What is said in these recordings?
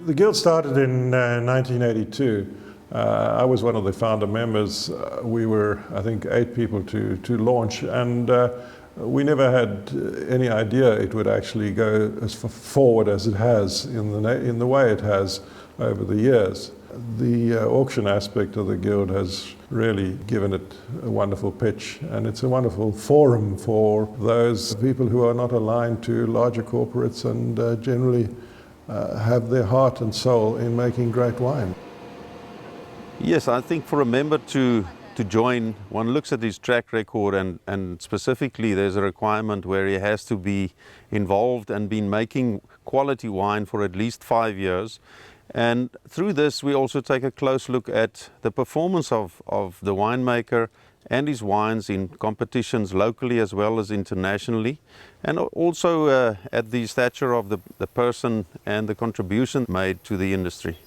The Guild started in 1982. I was one of the founder members. We were, I think, 8 people to launch, and we never had any idea it would actually go as forward as it has in the way it has over the years. The auction aspect of the Guild has really given it a wonderful pitch, and it's a wonderful forum for those people who are not aligned to larger corporates and generally have their heart and soul in making great wine. Yes, I think for a member to join, one looks at his track record, and specifically there's a requirement where he has to be involved and been making quality wine for at least 5 years. And through this we also take a close look at the performance of the winemaker and his wines in competitions locally as well as internationally, and also at the stature of the person and the contribution made to the industry.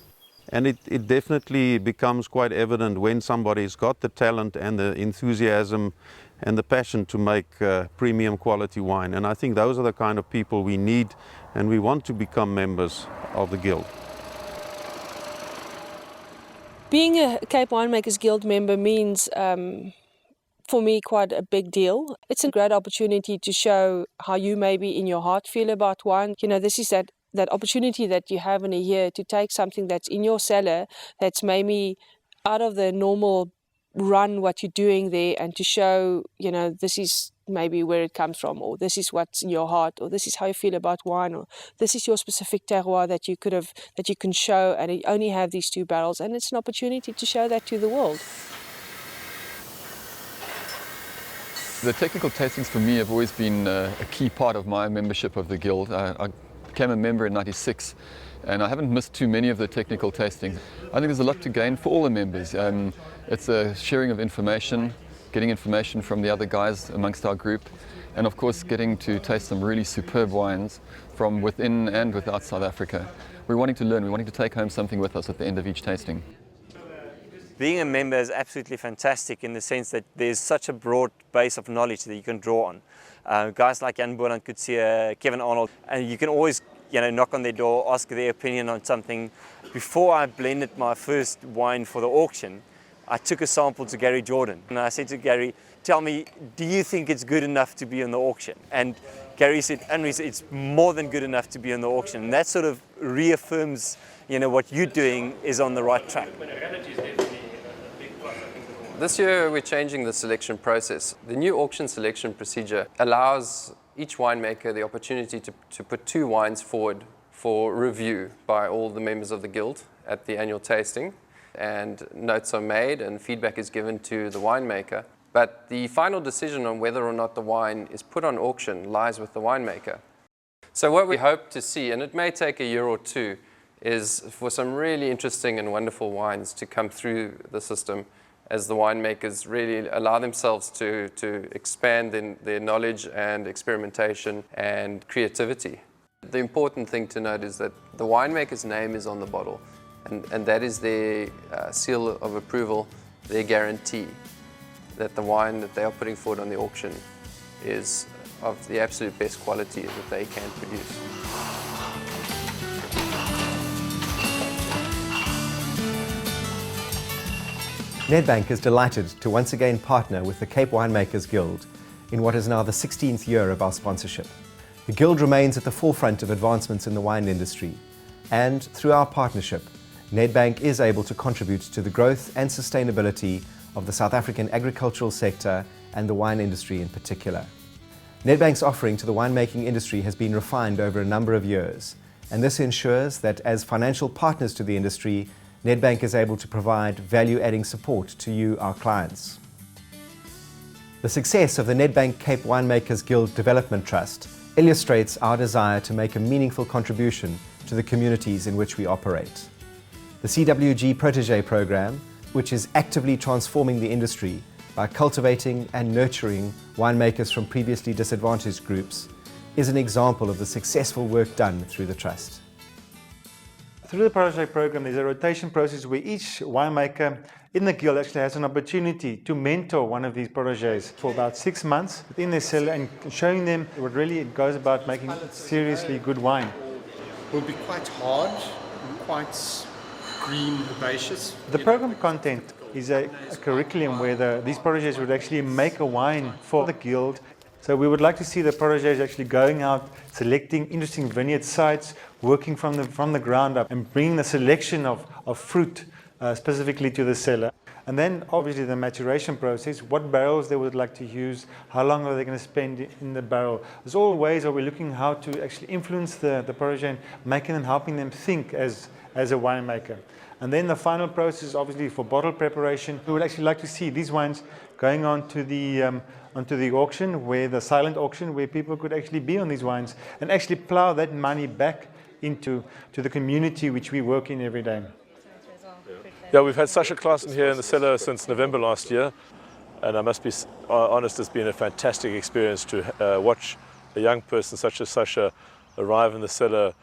And it definitely becomes quite evident when somebody's got the talent and the enthusiasm and the passion to make premium quality wine. And I think those are the kind of people we need, and we want to become members of the Guild. Being a Cape Winemakers Guild member means, for me, quite a big deal. It's a great opportunity to show how you maybe in your heart feel about wine. You know, this is that opportunity that you have in a year to take something that's in your cellar, that's maybe out of the normal run what you're doing there, and to show, you know, this is maybe where it comes from, or this is what's in your heart, or this is how you feel about wine, or this is your specific terroir that you can show, and you only have these 2 barrels, and it's an opportunity to show that to the world. The technical tastings for me have always been a key part of my membership of the Guild. I became a member in '96, and I haven't missed too many of the technical tastings. I think there's a lot to gain for all the members. It's a sharing of information, getting information from the other guys amongst our group, and of course getting to taste some really superb wines from within and without South Africa. We're wanting to learn, we're wanting to take home something with us at the end of each tasting. Being a member is absolutely fantastic in the sense that there's such a broad base of knowledge that you can draw on. Guys like Jan Boland, Kutsia, Kevin Arnold, and you can always, you know, knock on their door, ask their opinion on something. Before I blended my first wine for the auction, I took a sample to Gary Jordan, and I said to Gary, tell me, do you think it's good enough to be on the auction? And Gary said, it's more than good enough to be on the auction. And that sort of reaffirms, you know, what you're doing is on the right track. This year we're changing the selection process. The new auction selection procedure allows each winemaker the opportunity to put 2 wines forward for review by all the members of the Guild at the annual tasting. And notes are made and feedback is given to the winemaker. But the final decision on whether or not the wine is put on auction lies with the winemaker. So what we hope to see, and it may take a year or 2, is for some really interesting and wonderful wines to come through the system as the winemakers really allow themselves to expand their knowledge and experimentation and creativity. The important thing to note is that the winemaker's name is on the bottle, and that is their seal of approval, their guarantee that the wine that they are putting forward on the auction is of the absolute best quality that they can produce. Nedbank is delighted to once again partner with the Cape Winemakers Guild in what is now the 16th year of our sponsorship. The Guild remains at the forefront of advancements in the wine industry, and through our partnership, Nedbank is able to contribute to the growth and sustainability of the South African agricultural sector and the wine industry in particular. Nedbank's offering to the winemaking industry has been refined over a number of years, and this ensures that as financial partners to the industry, Nedbank is able to provide value-adding support to you, our clients. The success of the Nedbank Cape Winemakers Guild Development Trust illustrates our desire to make a meaningful contribution to the communities in which we operate. The CWG Protégé program, which is actively transforming the industry by cultivating and nurturing winemakers from previously disadvantaged groups, is an example of the successful work done through the Trust. Through the Protégé program, there's a rotation process where each winemaker in the Guild actually has an opportunity to mentor one of these protégés for about 6 months within their cellar and showing them what really it goes about making seriously good wine. It will be quite hard quite green, herbaceous. The program content is a curriculum where these protégés would actually make a wine for the guild. So we would like to see the protégés actually going out, selecting interesting vineyard sites, working from the ground up and bringing the selection of fruit specifically to the cellar. And then obviously the maturation process, what barrels they would like to use, how long are they going to spend in the barrel. There's all ways that we're looking how to actually influence the protégé and making and helping them think as a winemaker. And then the final process, obviously, for bottle preparation. We would actually like to see these wines going onto the auction, where the silent auction, where people could actually be on these wines and actually plow that money back into the community which we work in every day. Yeah, we've had Sasha Claassen here in the cellar since November last year, and I must be honest, it's been a fantastic experience to watch a young person such as Sasha arrive in the cellar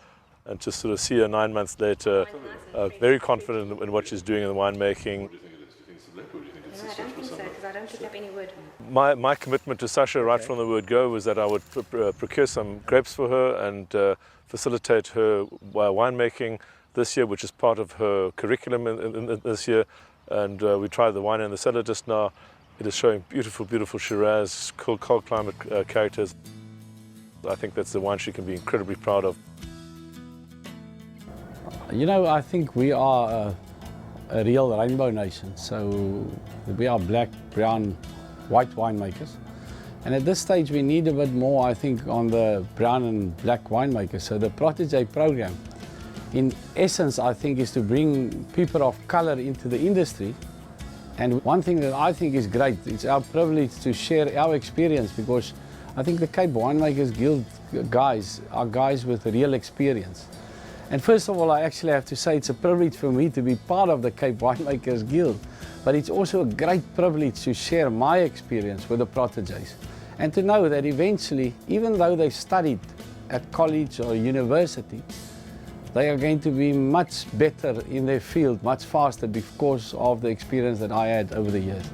and to sort of see her 9 months later, very confident in what she's doing in the winemaking. I don't think so, because I don't pick up any wood. My commitment to Sasha right from the word go was that I would procure some grapes for her and facilitate her winemaking this year, which is part of her curriculum in this year. And we tried the wine in the cellar just now. It is showing beautiful, beautiful Shiraz, cold climate characters. I think that's the wine she can be incredibly proud of. You know, I think we are a real rainbow nation. So we are black, brown, white winemakers. And at this stage we need a bit more, I think, on the brown and black winemakers. So the Protégé program, in essence, I think, is to bring people of color into the industry. And one thing that I think is great, it's our privilege to share our experience, because I think the Cape Winemakers Guild guys are guys with real experience. And first of all, I actually have to say it's a privilege for me to be part of the Cape Winemakers Guild, but it's also a great privilege to share my experience with the Protégés. And to know that eventually, even though they studied at college or university, they are going to be much better in their field, much faster, because of the experience that I had over the years.